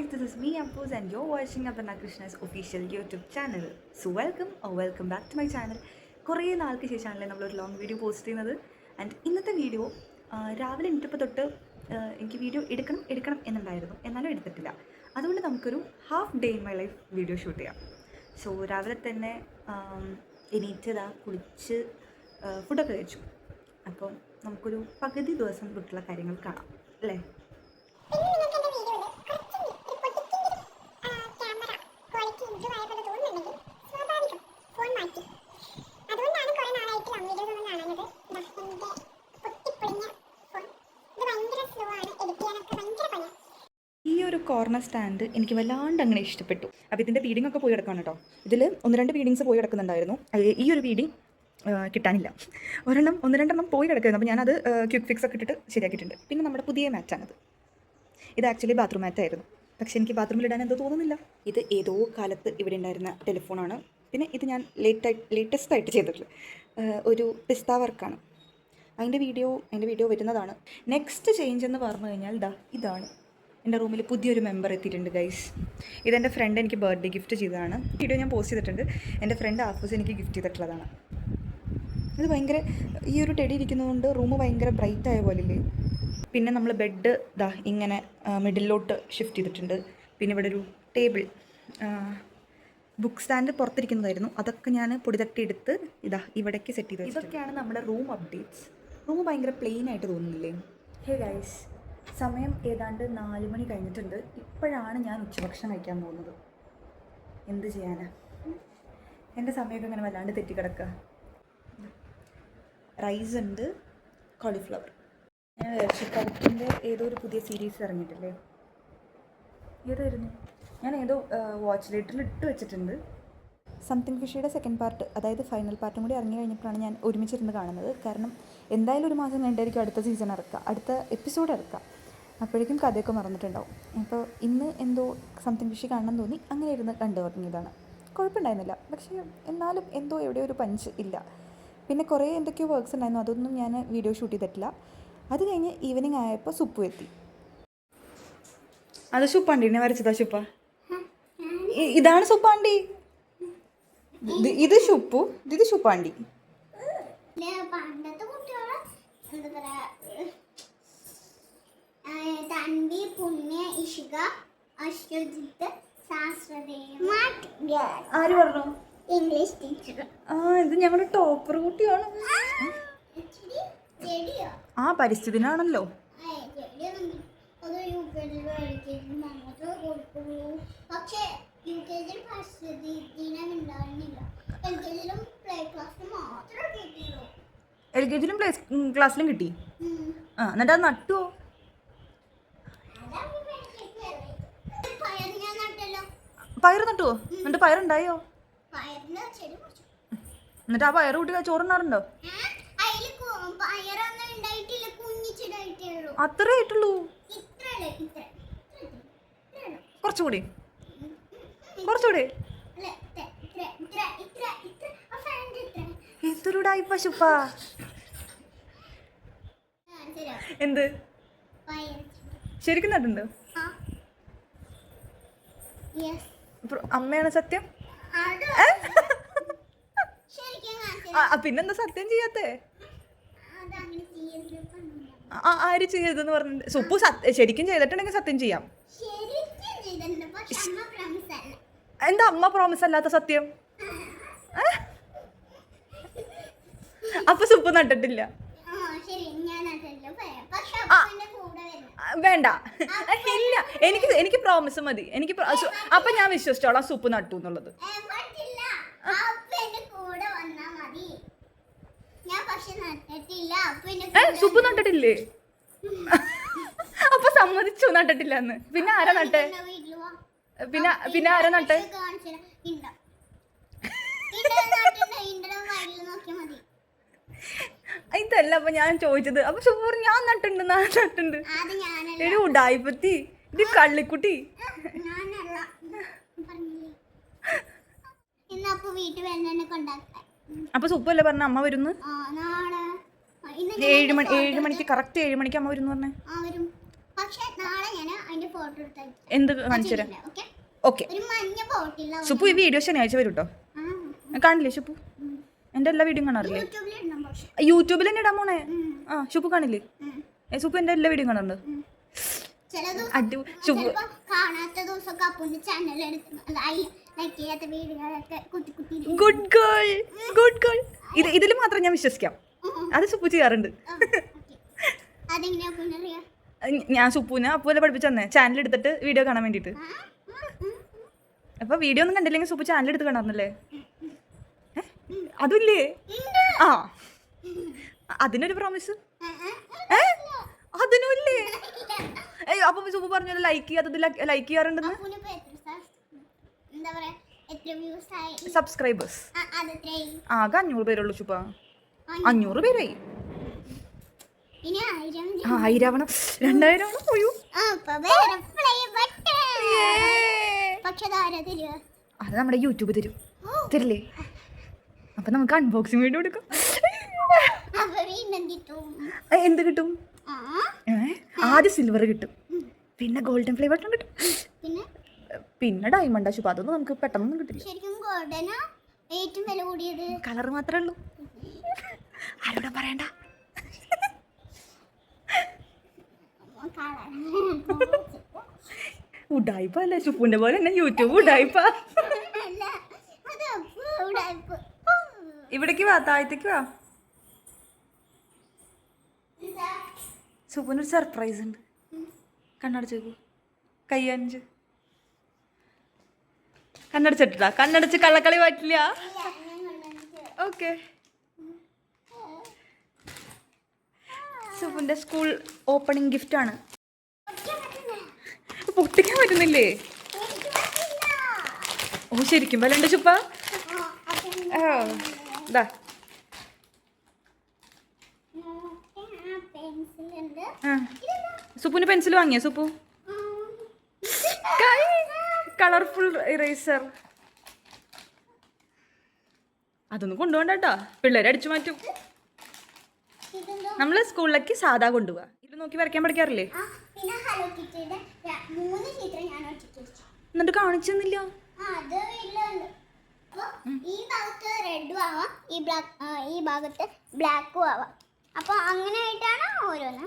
guys, this is me Appus and you're watching Aparna Krishna's official YouTube channel. So welcome back to my channel. കുറേ നാൾക്ക് ശേഷമാണല്ലേ നമ്മളൊരു long video post ചെയ്യുന്നത്. And ഇന്നത്തെ video രാവിലെ എണീറ്റപ്പോൾ തൊട്ട് എനിക്ക് വീഡിയോ എടുക്കണം എന്നുണ്ടായിരുന്നു, എന്നാലും എടുത്തിട്ടില്ല. അതുകൊണ്ട് നമുക്കൊരു half day in my life video shoot ചെയ്യാം. സോ രാവിലെ തന്നെ എണീറ്റതാ, കുളിച്ച് ഫുഡൊക്കെ കഴിച്ചു. അപ്പോൾ നമുക്കൊരു പകുതി ദിവസം തൊട്ടുള്ള കാര്യങ്ങൾ കാണാം അല്ലേ. ഈ ഒരു കോർണർ സ്റ്റാൻഡ് എനിക്ക് വല്ലാണ്ട് അങ്ങനെ ഇഷ്ടപ്പെട്ടു. അപ്പോൾ ഇതിൻ്റെ ബീഡിംഗ് ഒക്കെ പോയി കിടക്കുകയാണ് കേട്ടോ. ഇതിൽ 1-2 ബീഡിങ്സ് പോയി കിടക്കുന്നുണ്ടായിരുന്നു. ഈ ഒരു ബീഡിങ് കിട്ടാനില്ല. ഒന്ന് രണ്ടെണ്ണം പോയി കിടക്കുമായിരുന്നു. അപ്പോൾ ഞാനത് ക്വിക്ക് ഫിക്സ് ഒക്കെ ഇട്ടിട്ട് ശരിയാക്കിയിട്ടുണ്ട്. പിന്നെ നമ്മുടെ പുതിയ മാറ്റാണിത്. ഇത് ആക്ച്വലി ബാത്റൂം മാറ്റായിരുന്നു, പക്ഷേ എനിക്ക് ബാത്റൂമിലിടാൻ എന്തോ തോന്നുന്നില്ല. ഇത് ഏതോ കാലത്ത് ഇവിടെ ഉണ്ടായിരുന്ന ടെലിഫോണാണ്. പിന്നെ ഇത് ഞാൻ ലേറ്റസ്റ്റ് ആയിട്ട് ചെയ്തിട്ടുള്ള ഒരു പിസ്ത വർക്കാണ്. അതിൻ്റെ വീഡിയോ വരുന്നതാണ്. നെക്സ്റ്റ് ചേഞ്ച് എന്ന് പറഞ്ഞു കഴിഞ്ഞാൽ ഇതാണ്. എൻ്റെ റൂമിൽ പുതിയൊരു മെമ്പർ എത്തിയിട്ടുണ്ട് ഗൈസ്. ഇതെൻ്റെ ഫ്രണ്ട് എനിക്ക് ബർത്ത്ഡേ ഗിഫ്റ്റ് ചെയ്തതാണ്. വീഡിയോ ഞാൻ പോസ്റ്റ് ചെയ്തിട്ടുണ്ട്. എൻ്റെ ഫ്രണ്ട് ആഫൂസ് എനിക്ക് ഗിഫ്റ്റ് ചെയ്തിട്ടുള്ളതാണ്. ഇത് ഭയങ്കര, ഈ ഒരു ടെഡി ഇരിക്കുന്നതുകൊണ്ട് റൂം ഭയങ്കര ബ്രൈറ്റ് ആയ പോലെ ഇല്ലേ. പിന്നെ നമ്മൾ ബെഡ് ഇങ്ങനെ മിഡിലോട്ട് ഷിഫ്റ്റ് ചെയ്തിട്ടുണ്ട്. പിന്നെ ഇവിടെ ഒരു ടേബിൾ, ബുക്ക് സ്റ്റാൻഡ് പുറത്തിരിക്കുന്നതായിരുന്നു, അതൊക്കെ ഞാൻ പൊടി തട്ടി എടുത്ത് ഇവിടേക്ക് സെറ്റ് ചെയ്തു. ഇതൊക്കെയാണ് നമ്മുടെ റൂം അപ്ഡേറ്റ്സ്. റൂം ഭയങ്കര പ്ലെയിൻ ആയിട്ട് തോന്നുന്നില്ലേ. ഹേ ഗൈസ്, സമയം ഏതാണ്ട് 4 മണി കഴിഞ്ഞിട്ടുണ്ട്. ഇപ്പോഴാണ് ഞാൻ ഉച്ചഭക്ഷണം കഴിക്കാൻ പോകുന്നത്. എന്ത് ചെയ്യാനാ, എൻ്റെ സമയമൊക്കെ ഇങ്ങനെ വല്ലാണ്ട് തെറ്റിക്കിടക്കുക. റൈസ് ഉണ്ട്, കോളിഫ്ലവർ. ഞാൻ കരുത്തിൻ്റെ ഏതോ ഒരു പുതിയ സീരീസ് ഇറങ്ങിയിട്ടില്ലേ, ഏതായിരുന്നു, ഞാൻ ഏതോ വാച്ച് ലിസ്റ്റിൽ ഇട്ട് വെച്ചിട്ടുണ്ട്. സംതിങ് ഫിഷിയുടെ സെക്കൻഡ് പാർട്ട്, അതായത് ഫൈനൽ പാർട്ടും കൂടി ഇറങ്ങി കഴിഞ്ഞപ്പോഴാണ് ഞാൻ ഒരുമിച്ചിരുന്ന് കാണുന്നത്. കാരണം എന്തായാലും ഒരു മാസം കഴിഞ്ഞിട്ടായിരിക്കും അടുത്ത സീസൺ ഇറക്കുക, അടുത്ത എപ്പിസോഡ് ഇറക്കുക. അപ്പോഴേക്കും കഥയൊക്കെ മറന്നിട്ടുണ്ടാവും. അപ്പോൾ ഇന്ന് എന്തോ സംതിങ് ഫിഷി കാണണം തോന്നി, അങ്ങനെ ഇരുന്ന് കണ്ടു തുടങ്ങിയതാണ്. കുഴപ്പമുണ്ടായിരുന്നില്ല, പക്ഷേ എന്നാലും എന്തോ എവിടെയോ ഒരു പഞ്ച് ഇല്ല. പിന്നെ കുറേ എന്തൊക്കെയോ വർക്ക്സ് ഉണ്ടായിരുന്നു, അതൊന്നും ഞാൻ വീഡിയോ ഷൂട്ട് ചെയ്തിട്ടില്ല. അത് കഴിഞ്ഞ് ഈവനിങ് ആയപ്പോൾ സുപ്പു എത്തി. അത് സുപ്പാണ്ടി എന്നെ വരച്ചതാ. സുപ്പ ഇതാണ് സുപ്പാണ്ടി, ഇത് ഷുപ്പു, ഇത് ശുപ്പാണ്ടി. ആര് പറഞ്ഞു? English teacher. ഇത് ഞങ്ങളുടെ ടോപ്പർ കുട്ടിയാണ്. പരിസ്ഥിതിനാണല്ലോ. LKG-ലും പ്ലേ ക്ലാസ്സിലും കിട്ടി. എന്നിട്ട് അത് നട്ടുവോ? പയർ നട്ടുവോ? എന്നിട്ട് പയറുണ്ടായോ? എന്നിട്ട് ആ പയർ കൂട്ടി ചോറുണ്ടാറുണ്ടോ? അത്രേ ആയിട്ടുള്ളൂ. കുറച്ചുകൂടി എന്തൊരുടായി പശുപ്പാ. എന്ത് ശരിക്കും നട്ടുണ്ടോ? അമ്മയാണ് സത്യം? പിന്നെന്താ സത്യം ചെയ്യാത്തേ? ആര് ചെയ്തെന്ന് പറഞ്ഞിട്ട്? സുപ്പു ശരിക്കും ചെയ്തിട്ടുണ്ടെങ്കിൽ സത്യം ചെയ്യാം. എന്താ അമ്മ പ്രോമിസ് അല്ലാത്ത സത്യം? അപ്പൊ സുപ്പു നട്ടിട്ടില്ല. വേണ്ട, ഇല്ല, എനിക്ക് പ്രോമിസ് മതി. അപ്പൊ ഞാൻ വിശ്വസിച്ചോളാം സുപ്പ് നട്ടു എന്നുള്ളത്. സുപ്പ് നട്ടിട്ടില്ലേ? അപ്പൊ സമ്മതിച്ചു നട്ടിട്ടില്ല എന്ന്. പിന്നെ ആരാ നട്ടെ? പിന്നെ ആരാ നട്ടെ? ഇതല്ല അപ്പൊ ഞാൻ ചോദിച്ചത്. അപ്പൊ സുപ്പൂർ ഞാൻ നട്ടുണ്ട്. ഒരു ഉടായിപ്പത്തി, ഇത് കള്ളിക്കുട്ടി. അപ്പൊ സുപ്പല്ലേ പറഞ്ഞ അമ്മ വരുന്നു? 7 മണിക്ക് കറക്റ്റ് 7 മണിക്ക് അമ്മ വരുന്നു പറഞ്ഞേ. പക്ഷേ നാളെ ഞാൻ അതിന്റെ ഫോട്ടോ എടുത്ത് എന്ത് കാണിച്ചു തരാം? ഓക്കെ. ഒരു മഞ്ഞ ബോട്ടിൽ സുപ്പു ഈ വീഡിയോ ശനിയാഴ്ച വരും കേട്ടോ. കാണില്ലേ ഷുപ്പു? എൻ്റെ എല്ലാ വീഡിയോയും കാണാറില്ലേ? യൂട്യൂബിൽ തന്നെ ഇടാൻ പോണേ. ആ ഷുപ്പു കാണില്ലേ? സുപ്പു എൻ്റെ എല്ലാ വീഡിയോയും കാണാറുണ്ട്. Good girl, good girl. ഇതിൽ മാത്രം ഞാൻ വിശ്വസിക്കാം. അത് സുപ്പു ചെയ്യാറുണ്ട്. ഞാൻ സുപ്പുവിനെ അപ്പൂലെ പഠിപ്പിച്ചു തന്നെ ചാനൽ എടുത്തിട്ട് വീഡിയോ കാണാൻ വേണ്ടിയിട്ട്. അപ്പൊ വീഡിയോ ഒന്നും കണ്ടില്ലെങ്കിൽ സുപ്പു ചാനൽ എടുത്ത് കാണാറുണ്ടല്ലേ? അതുമില്ലേ? ആ അതിനൊരു പ്രോമിസ് അതിനുമില്ലേ? അപ്പൊ സുപ്പു പറഞ്ഞത് ലൈക്ക് ചെയ്യാത്തത് ലൈക്ക് ചെയ്യാറുണ്ടെന്ന്. സബ്സ്ക്രൈബേഴ്സ് ആകെ 500 പേരുള്ളൂ ചുപ്പ. 500 പേരായി. 1000 ആവണം, 2000 ആവണം. പോയോ അത് നമ്മുടെ യൂട്യൂബ് തരും, തരില്ലേ? അപ്പൊ നമുക്ക് അൺബോക്സിംഗ് വീഡിയോ എടുക്കാം. എന്ത് കിട്ടും? ആദ്യം സിൽവർ കിട്ടും, പിന്നെ ഗോൾഡൻ ഫ്ലേവർ കിട്ടും, പിന്നെ ഡയമണ്ട്. ശുഭ അതൊന്നും നമുക്ക് പെട്ടെന്നൊന്നും കിട്ടില്ല. കളർ മാത്രമേ ഉള്ളൂ. ആരോടാ പറയണ്ട. ഉഡായിപ്പ അല്ലേ? ചുപ്പുന്റെ പോലെ തന്നെ യൂട്യൂബ് ഉഡായിപ്പ. ഇവിടേക്ക് വാ, താഴത്തേക്ക് വാ. സുപ്പുനൊരു സർപ്രൈസ് ഉണ്ട്. കണ്ണടച്ച് നോക്കൂ. കയ്യഞ്ച് കണ്ണടച്ചിട്ടാ? കണ്ണടച്ച് കള്ളക്കളി പറ്റില്ല. ഓക്കെ. സുപ്പുന്റെ സ്കൂൾ ഓപ്പണിംഗ് ഗിഫ്റ്റ് ആണ്. പൊട്ടിക്കാൻ പറ്റുന്നില്ലേ? ഓ ശരിക്കും വല്ലണ്ട് ചുപ്പ. സുപ്പുന് പെൻസിൽ വാങ്ങിയ സുപ്പു? Colourful eraser. അതൊന്നും കൊണ്ടുപോകണ്ട, പിള്ളേരെ അടിച്ചു മാറ്റും. നമ്മള് സ്കൂളിലേക്ക് സാധാ കൊണ്ടുപോവാ. ഇത് നോക്കി വരയ്ക്കാൻ പഠിക്കാറില്ലേ? എന്നിട്ട് കാണിച്ചെന്നില്ല. ഈ ഭാഗത്ത് റെഡും ആവാം, ഈ ഭാഗത്ത് ബ്ലാക്കും ആവാം. അപ്പൊ അങ്ങനെ ആയിട്ടാണ് ഓരോന്ന്.